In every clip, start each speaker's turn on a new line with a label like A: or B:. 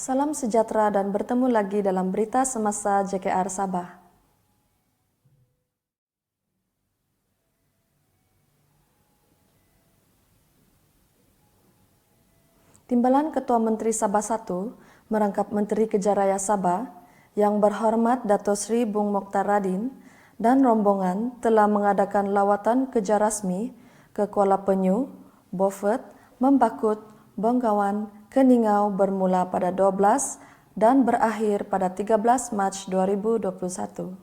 A: Salam sejahtera dan bertemu lagi dalam berita semasa JKR Sabah. Timbalan Ketua Menteri Sabah 1 merangkap Menteri Kejaraya Sabah yang berhormat Dato' Sri Bung Mokhtar Radin dan rombongan telah mengadakan lawatan kerja rasmi ke Kuala Penyu, Beaufort, Membakut, Bengawan, Keningau bermula pada 12 dan berakhir pada 13 Mac 2021.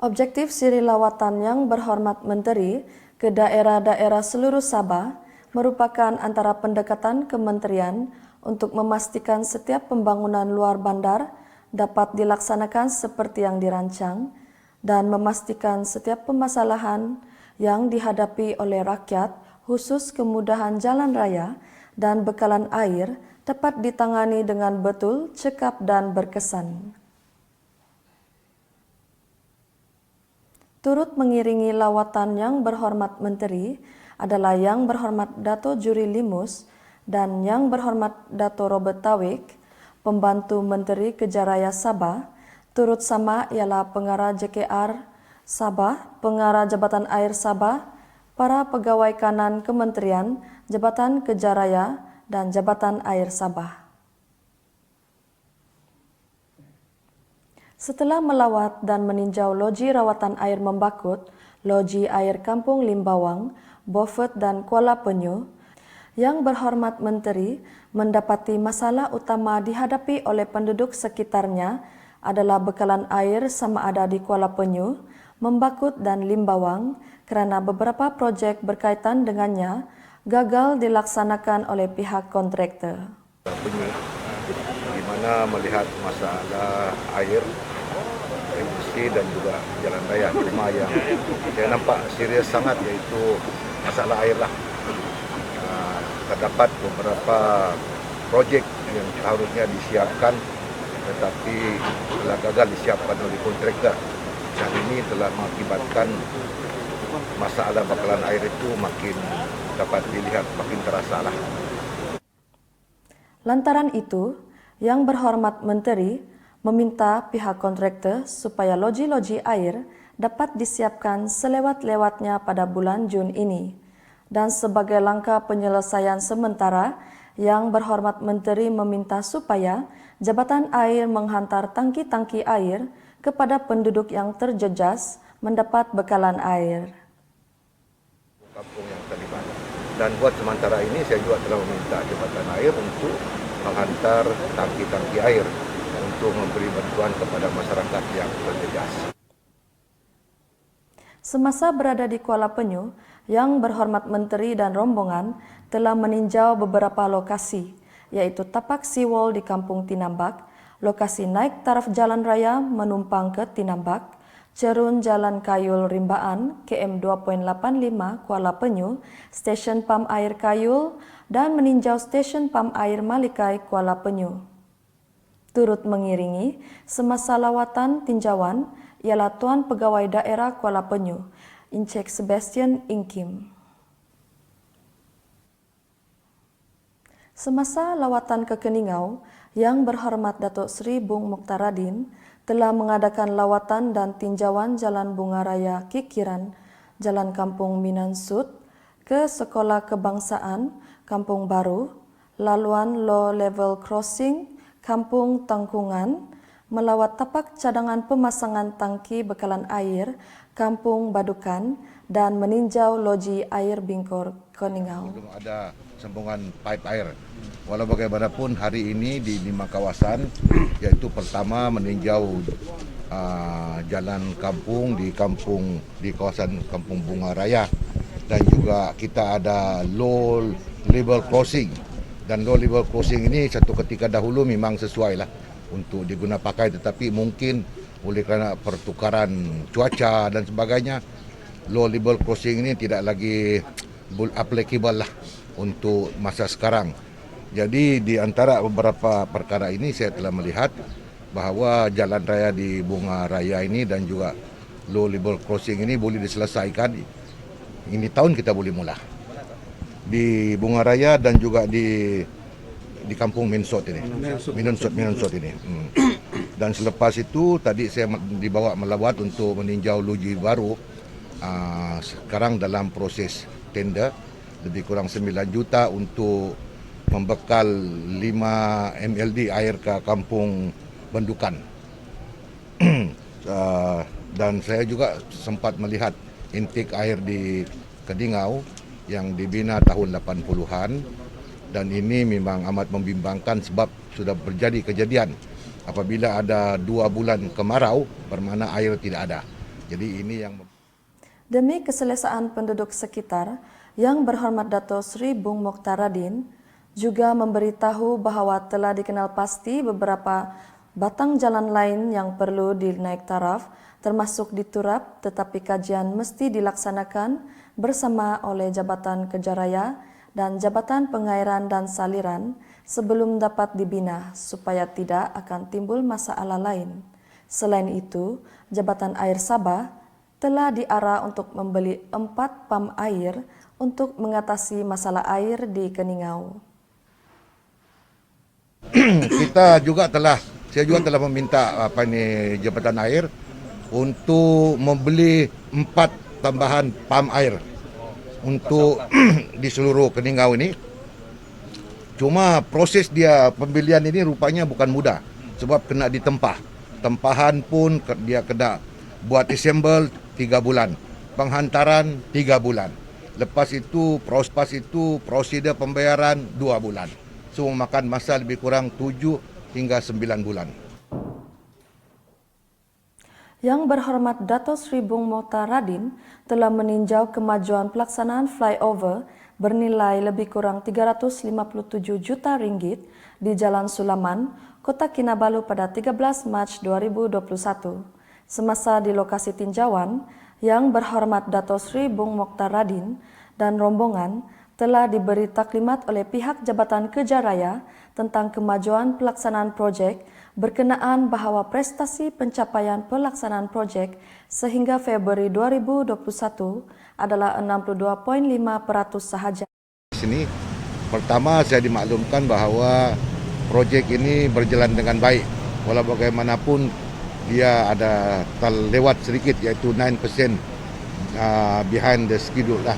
A: Objektif siri lawatan yang berhormat Menteri ke daerah-daerah seluruh Sabah merupakan antara pendekatan kementerian untuk memastikan setiap pembangunan luar bandar dapat dilaksanakan seperti yang dirancang dan memastikan setiap permasalahan yang dihadapi oleh rakyat khusus kemudahan jalan raya dan bekalan air dapat ditangani dengan betul, cekap dan berkesan. Turut mengiringi lawatan yang berhormat Menteri adalah Yang Berhormat Dato' Juri Limus dan Yang Berhormat Dato' Robert Tawik, Pembantu Menteri Kejaraya Sabah, turut sama ialah Pengarah JKR Sabah, Pengarah Jabatan Air Sabah, para pegawai kanan Kementerian, Jabatan Kejaraya dan Jabatan Air Sabah. Setelah melawat dan meninjau loji rawatan air Membakut, loji air Kampung Limbawang, Beaufort dan Kuala Penyu, Yang Berhormat Menteri mendapati masalah utama dihadapi oleh penduduk sekitarnya adalah bekalan air sama ada di Kuala Penyu, Membakut dan Limbawang kerana beberapa projek berkaitan dengannya gagal dilaksanakan oleh pihak kontraktor.
B: Di mana melihat masalah air bersih dan juga jalan raya rumah yang saya nampak serius sangat, yaitu masalah air lah. Terdapat beberapa projek yang harusnya disiapkan tetapi telah gagal disiapkan oleh kontraktor, dan ini telah mengakibatkan masalah bakalan air itu makin dapat dilihat makin terasa lah.
A: Lantaran itu, Yang Berhormat Menteri meminta pihak kontraktor supaya loji-loji air dapat disiapkan selewat-lewatnya pada bulan Jun ini. Dan sebagai langkah penyelesaian sementara, Yang Berhormat Menteri meminta supaya Jabatan Air menghantar tangki-tangki air kepada penduduk yang terjejas mendapat bekalan air.
B: Kampung yang terlibat. Dan buat sementara ini saya juga telah meminta Jabatan Air untuk menghantar tangki-tangki air untuk memberi bantuan kepada masyarakat yang terjejas.
A: Semasa berada di Kuala Penyu, Yang Berhormat Menteri dan rombongan telah meninjau beberapa lokasi, yaitu tapak seawall di Kampung Tinambak, lokasi naik taraf jalan raya menumpang ke Tinambak, cerun Jalan Kayul Rimbaan KM 2.85 Kuala Penyu, stesen pam air Kayul dan meninjau stesen pam air Malikai Kuala Penyu. Turut mengiringi semasa lawatan tinjauan ialah Tuan Pegawai Daerah Kuala Penyu, Encik Sebastian Ingkim. Semasa lawatan ke Keningau, Yang Berhormat Dato' Sri Bung Mokhtar Radin telah mengadakan lawatan dan tinjauan Jalan Bunga Raya Kikiran, Jalan Kampung Minan Sud, ke Sekolah Kebangsaan Kampung Baru, laluan Low Level Crossing Kampung Tangkungan, melawat tapak cadangan pemasangan tangki bekalan air Kampung Badukan dan meninjau loji air Bingkor Keningau.
B: Belum ada sambungan pipe air. Walau bagaimanapun hari ini di 5 kawasan, yaitu pertama meninjau jalan kampung di kawasan Kampung Bunga Raya, dan juga kita ada low level crossing, dan low level crossing ini satu ketika dahulu memang sesuai lah untuk diguna pakai, tetapi mungkin oleh kerana pertukaran cuaca dan sebagainya, low level crossing ini tidak lagi applicable lah untuk masa sekarang. Jadi di antara beberapa perkara ini saya telah melihat bahawa jalan raya di Bunga Raya ini dan juga low level crossing ini boleh diselesaikan. Ini tahun kita boleh mula. di Bunga Raya dan juga di kampung Minsot ini. Minsot ini. Dan selepas itu tadi saya dibawa melawat untuk meninjau loji baru. Sekarang dalam proses tender lebih kurang 9 juta untuk membekal 5 MLD air ke kampung Bendukan. Dan saya juga sempat melihat intake air di Kedingau yang dibina tahun 80-an, dan ini memang amat membimbangkan sebab sudah terjadi kejadian apabila ada 2 bulan kemarau bermakna air tidak ada. Jadi ini yang
A: Demi keselesaan penduduk sekitar, Yang Berhormat Dato Sri Bung Mokhtar Radin juga memberitahu bahwa telah dikenal pasti beberapa batang jalan lain yang perlu dinaik taraf, termasuk di Turap, tetapi kajian mesti dilaksanakan bersama oleh Jabatan Kerja Raya dan Jabatan Pengairan dan Saliran sebelum dapat dibina supaya tidak akan timbul masalah lain. Selain itu, Jabatan Air Sabah telah diarah untuk membeli 4 pam air untuk mengatasi masalah air di Keningau.
B: Saya juga telah meminta Jabatan Air untuk membeli 4 tambahan pam air untuk di seluruh Keningau ini. Cuma proses dia pembelian ini rupanya bukan mudah sebab kena ditempah. Tempahan pun dia kena buat assemble 3 bulan, penghantaran 3 bulan. Lepas itu prosedur pembayaran 2 bulan. So makan masa lebih kurang 7 hingga 9 bulan.
A: Yang Berhormat Dato Sri Bung Mokhtar Radin telah meninjau kemajuan pelaksanaan flyover bernilai lebih kurang 357 juta ringgit di Jalan Sulaman, Kota Kinabalu pada 13 Mac 2021. Semasa di lokasi tinjauan, Yang Berhormat Dato Sri Bung Mokhtar Radin dan rombongan telah diberi taklimat oleh pihak Jabatan Kerja Raya tentang kemajuan pelaksanaan projek berkenaan bahawa prestasi pencapaian pelaksanaan projek sehingga Februari 2021 adalah 62.5% sahaja.
B: Di sini pertama saya dimaklumkan bahawa projek ini berjalan dengan baik. Walau bagaimanapun dia ada terlewat sedikit, iaitu 9% behind the schedule lah.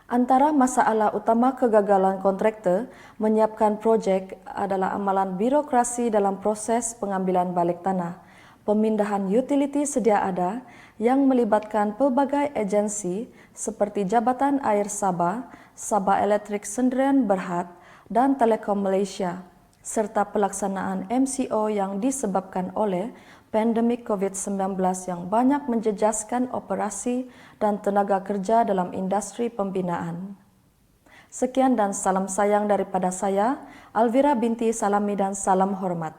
A: Antara masalah utama kegagalan kontraktor menyiapkan projek adalah amalan birokrasi dalam proses pengambilan balik tanah, pemindahan utiliti sedia ada yang melibatkan pelbagai agensi seperti Jabatan Air Sabah, Sabah Elektrik Sendirian Berhad dan Telekom Malaysia, serta pelaksanaan MCO yang disebabkan oleh pandemik COVID-19 yang banyak menjejaskan operasi dan tenaga kerja dalam industri pembinaan. Sekian dan salam sayang daripada saya, Alvira binti Salami, dan salam hormat.